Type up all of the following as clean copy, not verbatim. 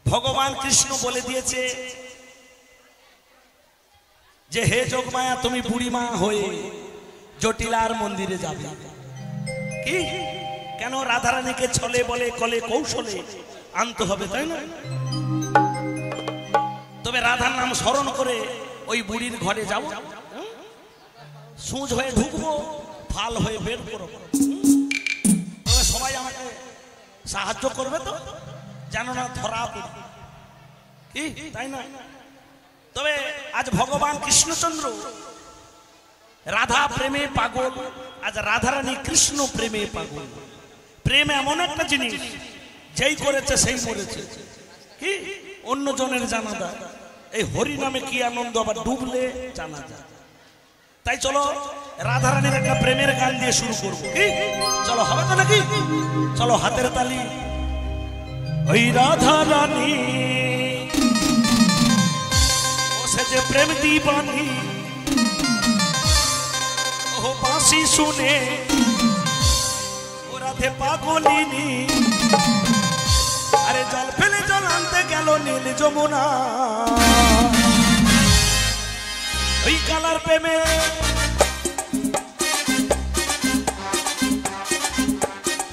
ভগবান কৃষ্ণ বলে দিয়েছে যে হে যোগমায়া তুমি বুড়িমা হয়ে জটিলার মন্দিরে যাবে। কি কেন রাধারানীকে ছলে বলে কলে কৌশলে আনতে হবে, তাই না? তবে রাধার নাম স্মরণ করে ওই বুড়ির ঘরে যাব, সুজ হয়ে ঢুকবো, ফাল হয়ে বের করবো। তবে সবাই আমাকে সাহায্য করবে তো, জানো না ধরা পড়বে, কি তাই না? তবে আজ ভগবান কৃষ্ণচন্দ্র রাধা প্রেমে পাগল, আজ রাধারানী কৃষ্ণ প্রেমে পাগল। প্রেম এমন একটা জিনিস, যেই করেছে সেই মরেছে, কি অন্য জনের জানা যায়। এই হরি নামে কি আনন্দ, আবার ডুবলে জানা যায়। তাই চলো রাধারানীর একটা প্রেমের গান দিয়ে শুরু করবো, কি চলো, হবে তো নাকি? চলো হাতের তালি। ওই রাধারানী সে যে প্রেম দিবানী, ও বাঁশি শুনে ও রাধে পাগলিনী। আরে জল ফেলে জল আনতে গেল নীল যমুনা, ওই কালার প্রেমে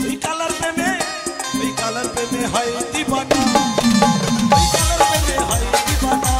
ওই কালার প্রেমে ওই কালার প্রেমে হয় দিবানা, ওই কালার প্রেমে হয় দিবানা।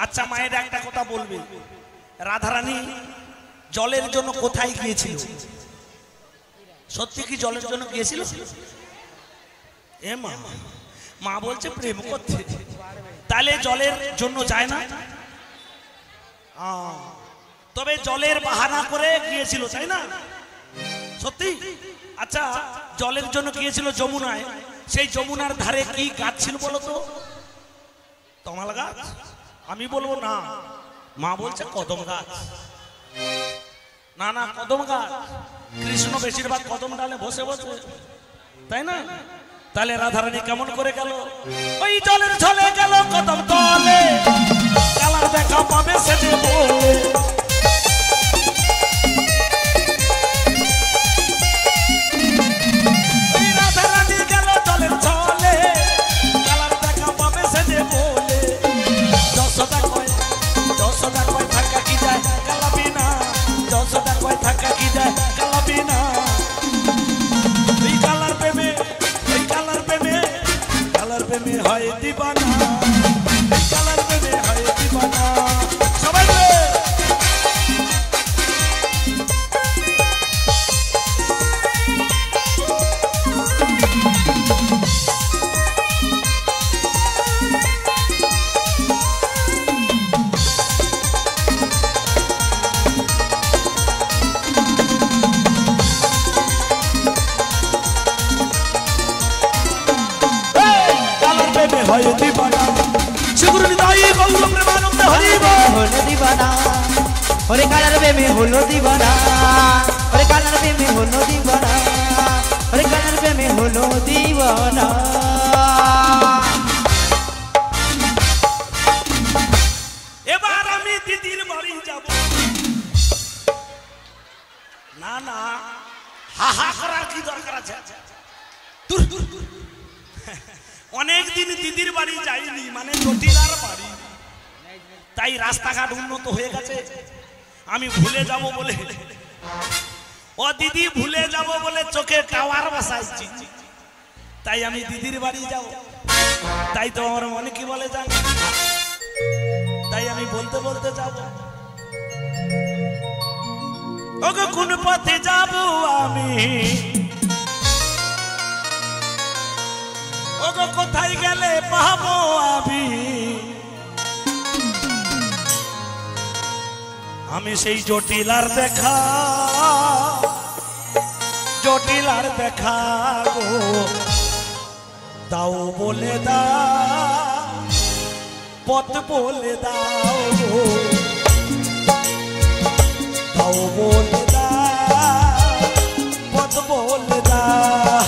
আচ্ছা মায়ের একটা কথা বলবে, রাধারানী জলের জন্য কোথায় গিয়েছিল? সত্যি কি জলের জন্য গিয়েছিল? এ মা, মা বলছে প্রেম করতে, তাহলে জলের জন্য যায় না? তবে জলের বাহানা করে গিয়েছিল, তাই না? সত্যি? আচ্ছা জলের জন্য গিয়েছিল যমুনায়, সেই যমুনার ধারে কি গাছ ছিল বলো তো? তমাল গাছ? আমি বলবো না, মা বলছে কদম গাছ। না না, কদম গাছ। কৃষ্ণ বেশিরভাগ কদম ডালে বসে বসে, তাই না? তাহলে রাধারানী কেমন করে গেল? ওই জলের ছলে গেল কদম তলে, কালার দেখা পাবে সে যে বলে। ওই রাধারানী গেল জলের ছলে, কালার দেখা পাবে সে যে বলে। যশোদা কয় থাকা কি যায় কালাবি না, যশোদা কয় থাকা কি যায় কালাবি না। ওই কালার প্রেমে ওই কালার প্রেমে কালার প্রেমে হয় দিবানা, ওই কালার প্রেমে হয় দিবানা। সবাই হয় দিবানা, শ্রী নিতাই গৌর প্রেমানন্দে হরি বল। হলো দিবানা, ওরে কালার প্রেমে হলো দিবানা, ওরে কালার প্রেমে হলো দিবানা, ওরে কালার প্রেমে হলো দিবানা। এবার আমি দিদির বাড়ি যাব। না না হা হা করার কি দরকার আছে? দূর দূর দূর। অনেকদিন দিদির বাড়ি যাইনি, মানে জটিলার বাড়ি, তাই রাস্তাঘাট উন্নত হয়ে গেছে। আমি ভুলে যাব বলে, ও দিদি ভুলে যাব বলে চোখে টাওয়ার বসাইছি, তাই আমি দিদির বাড়ি যাব। তাই তো আমার মনে কি বলে জানি, তাই আমি বলতে বলতে যাব। ওগো কোন পথে যাব আমি, ওগো কোথায় গেলে পাবো আমি, আমি সেই জটিলার দেখা, জটিলার দেখা গো দাও বলে দাও, পথ বলে দাও গো, দাও বলে দাও, পথ বলে দাও।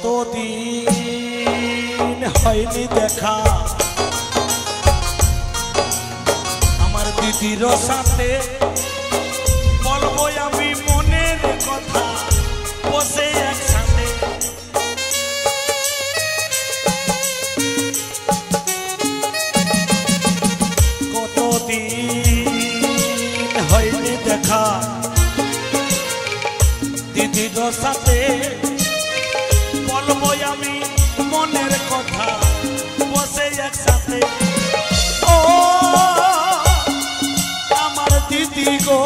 কতদিন হয়নি দেখা আমার দিদির সাথে, বলবো আমি মনের কথা বসে একসাথে। কতদিন হয়নি দেখা দিদির সাথে, বলবো আমি মনের কথা বসে একসাথে। ও আমার দিদি গো,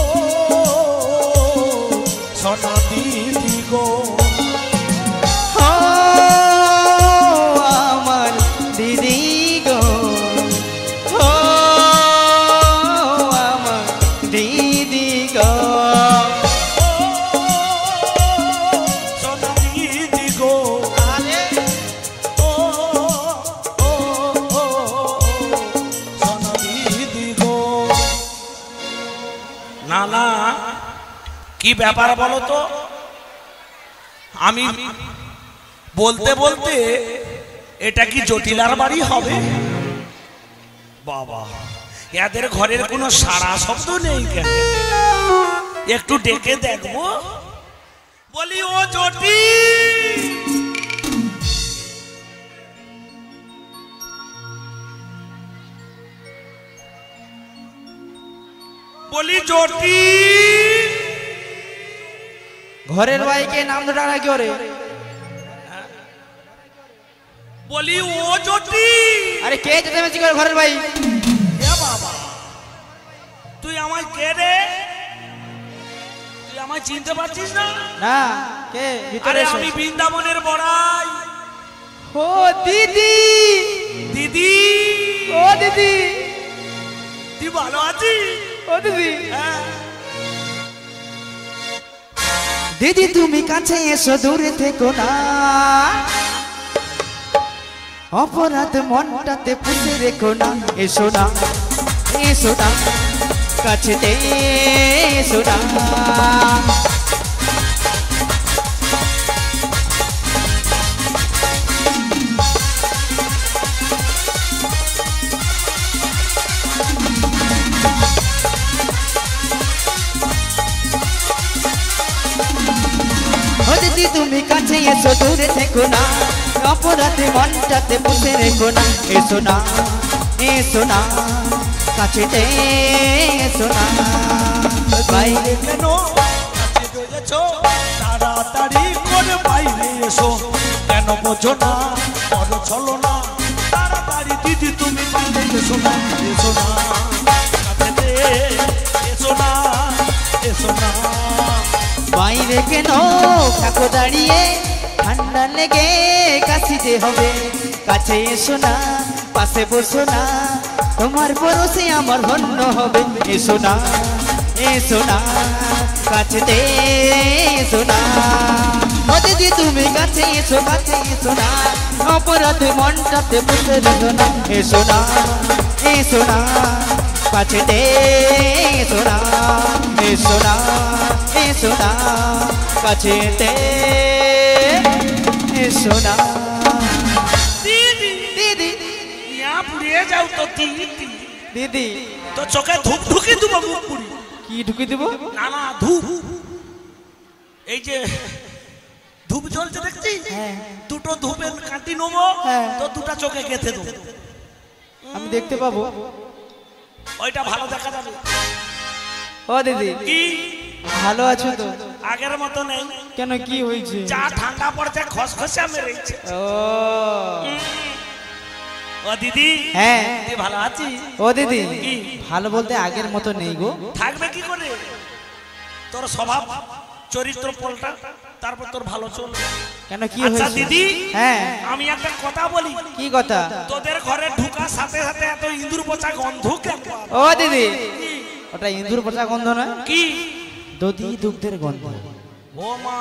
ও সোনা দিদি গো, আমার দিদি গো, আমার দিদি গো, সোনা দিদি গো, ও ও ও সোনা দিদি গো। না না কি ব্যাপার বলো তো, আমি বলতে বলতে এটা কি জটিলার বাড়ি হবে? বাবা, এদের ঘরের কোনো সারা শব্দ নেই কেন? একটু ডেকে দেখবো, বলি ও জটি, বলি জটি, ঘরের ভাইকে নাম তো ডাকা কি ওরে? বলি ও জটি। আরে কে যেতে মেছি করে ঘরের ভাই? এ বাবা, তুই আমায় কে রে? তুই আমায় চিনতে পারছিস না? না, কে ভিতরে আরে এসো। আমি বৃন্দাবনের বড়াই। ও দিদি, দিদি, ও দিদি, তুই ভালো আছিস? ও দিদি, হ্যাঁ। দিদি তুমি কাছে এসো, দূরে থেকো না, অপরাধ মনটাতে পুষে রেখো না, এসো না, এসো না, কাছেতে এসো না। ও দিদি তুমি কাছে এসো, দূরে থেকো না, অপরাধে মনটাতে পুষে রেখো না, এসো না, এসো না, কাছেতে এসো না। বাইরে কেন কাছে রয়েছো, তাড়াতাড়ি করে বাইরে এসো, কেন বোঝো না বড় চলো না, তাড়াতাড়ি দিদি তুমি বাইরে এসো না, এসো না, কাছেতে এসো না, এসো না। বাইরে কেন থাকো দাঁড়িয়ে, ঠান্ডা লেগে কাশিতে হবে, কাছে এসো না, পাশে বসো না, তোমার পরশে আমার ধন্য হবে, এসো না, এসো না কাছেতে এসো না ও দিদি তুমি কাছে এসো না অপরাধে মনটাতে বসে রইলো না এসো না কাছেতে এসো না কাছেতে এসো না দিদি দিদি ইয়া পুড়িয়ে যাও তো দিদি দিদি তো চোখে ধূপ ঢুকে দেবো মুখ পুড়ি কি ঢুকে দেব না না ধূপ এই যে ধূপ জ্বলছে দেখছি হ্যাঁ দুটো ধূপের কাঁটি নেবো হ্যাঁ। তো দুটা চোখে গেঁথে দেবো আমি দেখতে পাবো ওইটা ভালো দেখা যাবে ও দিদি কি ভালো আছো তো আগের মতো নেই কেন কি হয়েছে যা ঠান্ডা পড়ছে খসখসা মেরেছে ও ও দিদি হ্যাঁ তুই ভালো আছিস ও দিদি কি? ভালো বলতে আগের মতো নেই গো থাকবে কি করে তোর স্বভাব চরিত্র পলটা তারপর তোর ভালো চলবে কেন কি আচ্ছা হয়েছে দিদি হ্যাঁ আমি একটা কথা বলি কি কথা তোদের ঘরে ঢুকার সাথে সাথে এত ইঁদুর পচা গন্ধ কেন ও দিদি ওটা ইঁদুর পচা গন্ধ নয় কি দধি দুগ্ধের গন্ধ ও মা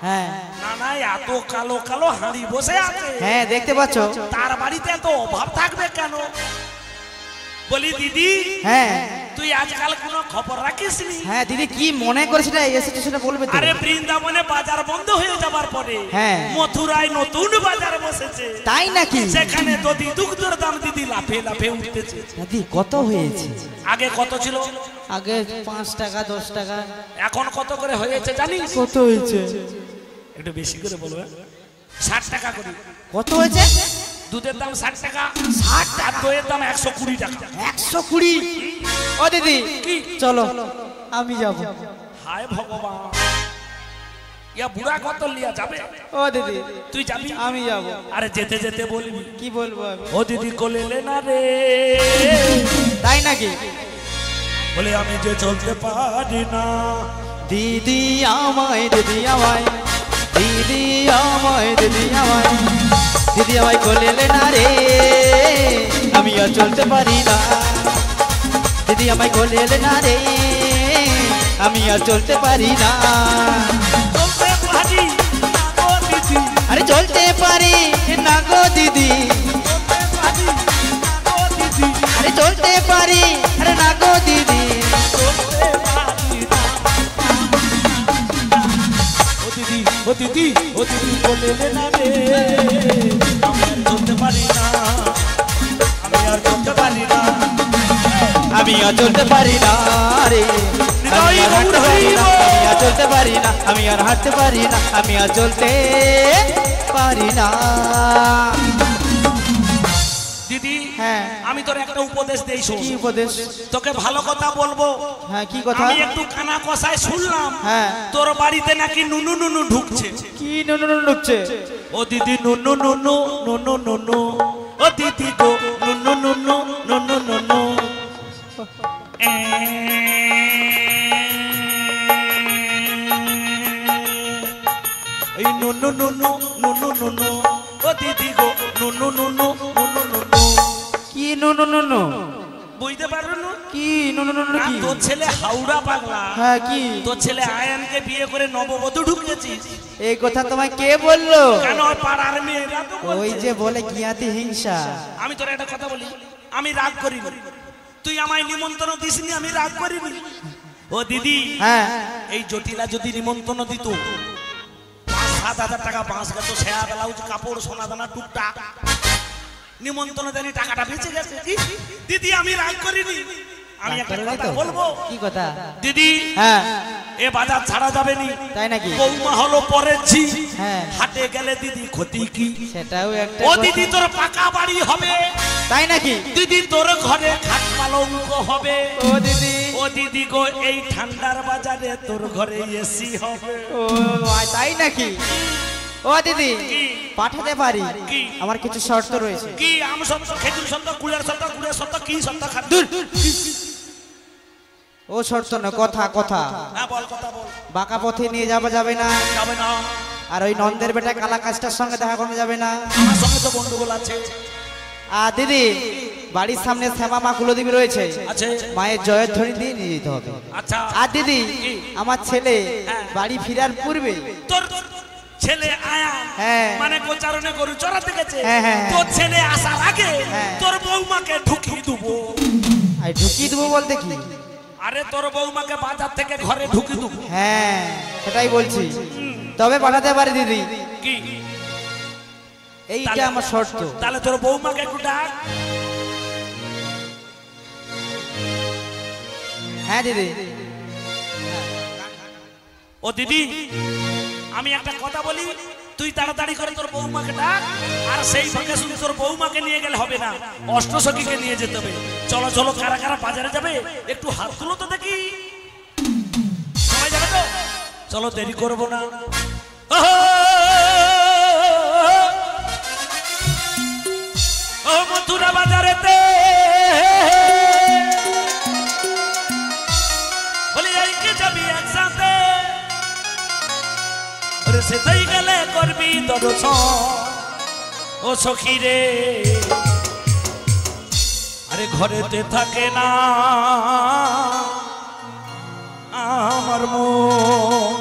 হ্যাঁ না না এত কালো কালো হাঁড়ি বসে আছে হ্যাঁ দেখতে পাচ্ছ তার বাড়িতে এত অভাব থাকবে কেন বলি দিদি হ্যাঁ তুই আজকাল কোনো খবর রাখিস নি হ্যাঁ দিদি কি মনে করে সেটা এসেছে সেটা বলবে তো আরে বৃন্দাবনে বাজার বন্ধ হয়ে যাবার পরে হ্যাঁ। মথুরায় নতুন বাজার বসেছে তাই নাকি সেখানে দধি দুগ্ধের দাম দিদি লাফে লাফে উঠতেছে দিদি কত হয়েছে আগে কত ছিল আগে 5 টাকা 10 টাকা এখন কত করে হয়েছে জানিস কত হয়েছে একটু বেশি করে বলবে 60 টাকা করে কত হয়েছে দুধের দাম 60 টাকা 60 আর দইয়ের দাম 120 টাকা 120 ও দিদি কি চলো আমি যাব হায় ভগবান ইয়া বুড়া কত লিয়া যাবে ও দিদি তুই যাবি আমি যাব আরে যেতে যেতে বলবি কি বলবো আমি ও দিদি কোলে লে না রে তাই নাকি বলে আমি যে চলতে পারি না দিদি আমায় দিদি আমায় দিদি আমায় দিদি আমায় দিদি আমায় কোলে লে না রে আমি আর চলতে পারি না দিদি আমায় কোলে লে না রে আমি আর চলতে পারি না চলতে পারি না গো দিদি আরে চলতে পারি না গো দিদি চলতে পারি না গো দিদি আরে চলতে পারি আরে না গো দিদি চলতে পারি না ও দিদি ও দিদি ও দিদি কোলে লে না রে আমি আর চলতে পারি না আমি আর চলতে পারি না আমি আর চলতে পারি না রে আমি আর হাঁটতে পারি না আমি আর চলতে পারি না আমি আর হাঁটতে পারি না আমি আর চলতে পারি না দিদি হ্যাঁ আমি তোর একটা উপদেশ দেই শোন কি উপদেশ তোকে ভালো কথা বলবো হ্যাঁ কি কথা আমি একটু কানা কষায় শুনলাম হ্যাঁ তোর বাড়িতে নাকি নুনু নুনু ঢুকছে কি নুনু নুনু ঢুকছে ও দিদি নুনু নুনু নুনু নুনু ও দিদি গো নুনু নুনু নুনু নুনু এই নুনু নুনু নুনু নুনু ও দিদি গো নুনু নুনু নুনু নুনু কি নুনু নুনু বুঝতে পারলো না কি নুনু নুনু না, কি তোর ছেলে হাওড়া পাগলা হ্যাঁ কি তোর ছেলে আয়ানকে বিয়ে করে নববধূ ঢুকিয়েছিস এই কথা তোমায় কে বললো কেন ওই পাড়ার মেয়েরা তো ওই বলছে। যে বলে কিয়াতি হিংসা আমি তোর একটা কথা বলি আমি রাগ করিনি তুই আমায় নিমন্ত্রণ দিসনি আমি রাগ করিনি ও দিদি হ্যাঁ এই জটিলা যদি নিমন্ত্রণ দিত 5,000-7,000 টাকা বাঁশ গাছ সেয়া ব্লাউজ কাপড় সোনা দানা টুকটাক নিমন্ত্রণ দেনি টাকাটা বেঁচে গেছে কি? দিদি আমি রাগ করিনি আমি একটা রাগ কথা করেনি তো? বলবো কি কথা দিদি হ্যাঁ এ বাজার ছাড়া যাবে নি তাই নাকি বৌমা হলো পরের ঝি হ্যাঁ হাটে গেলে দিদি ক্ষতি কি সেটাও একটা ও কথা। দিদি তোর পাকা বাড়ি হবে তাই নাকি দিদি তোর ঘরে খাট পালঙ্ক হবে ও দিদি ও দিদি গো এই ঠান্ডার বাজারে তোর ঘরে এসি হবে ও তাই নাকি ও দিদি কি? পাঠাতে পারি কি? আমার কিছু শর্ত রয়েছে কি আম সত্য খেজুর সত্য কুলের সত্য গুড়ের সত্য কি সত্য খাদ্য দূর। ও শর্ত না কথা কথা হ্যাঁ বল কথা বল বাঁকা পথে নিয়ে যাওয়া যাবে না যাবে না আর ওই নন্দের বেটা কালা কাজটার সঙ্গে দেখা করা যাবে না আমার সঙ্গে তো গন্ডগোল আছে আর দিদি বাড়ির সামনে শ্যামা মা কুলদেবী রয়েছে, আছে মায়ের জয়ধ্বনি দিয়ে নিয়ে যেতে হবে। আচ্ছা আর দিদি কি? আমার ছেলে হ্যাঁ। বাড়ি ফেরার পূর্বে তোর ছেলে আয়া হ্যাঁ। মানে গোচারণে গরু চড়াতে গেছে, হ্যাঁ, হ্যাঁ, হ্যাঁ। তোর ছেলে আসার আগে হ্যাঁ। তোর বৌমাকে ঢুকিয়ে দেবো। আর ঢুকিয়ে দেবো বলতে কি? আরে তোর বৌমাকে বাজার থেকে ঘরে ঢুকিয়ে দেবো। হ্যাঁ সেটাই বলছি, তবে পাঠাতে পারি দিদি, কি এইটা তাহলে- আমার শর্ত। তাহলে তোর বৌমাকে একটু ডাক। হ্যাঁ দিদি। ও দিদি আমি একটা কথা বলি, তুই তাড়াতাড়ি করে তোর বৌমাকে ডাক, আর সেই ফাঁকে শুধু তোর বৌমাকে নিয়ে গেলে হবে না, অষ্টসখীকে নিয়ে যেতে হবে। চলো চলো, কারা কারা বাজারে যাবে একটু হাত তুলো তো দেখি। সবাই যাবে তো? চলো দেরি করবো না। ও মথুরা বাজারেতে বলি আইকে যাবি একসাথে, ওরে সেটাই গেলে করবি দর্শন। ও সখী রে আরে ঘরেতে থাকে না আমার মন,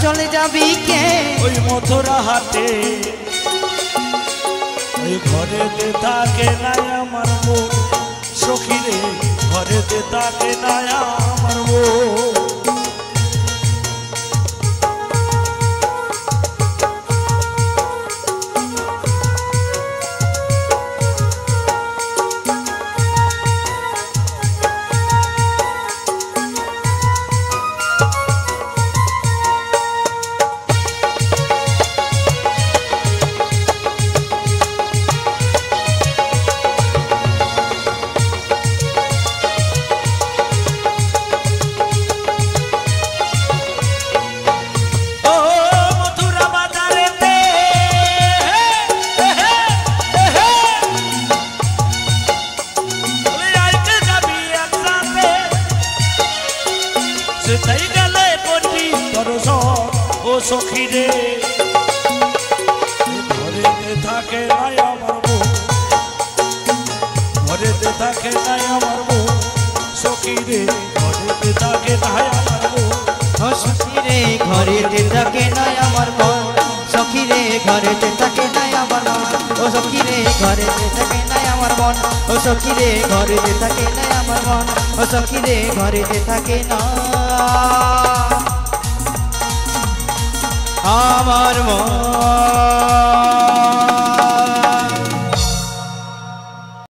চলে যাবি কে ওই মথুরা হাটে, ওই ঘরেতে থাকে না আমার মন, সখী রে ঘরেতে থাকে না আমার মন। সখী রে ঘরেতে থাকে নাই আমার মন, ঘরেতে থাকে নাই আমার মন, সখী রে ঘরেতে থাকে নাই আমার মন। ও সখী রে ঘরেতে থাকে নাই আমার মন, সখী রে ঘরেতে থাকে নাই আমার মন, ও সখী রে ঘরেতে থাকে নাই আমার মন, ও সখী রে ঘরেতে থাকে নাই আমার মন, ও সখী রে ঘরেতে থাকে না আমার মন।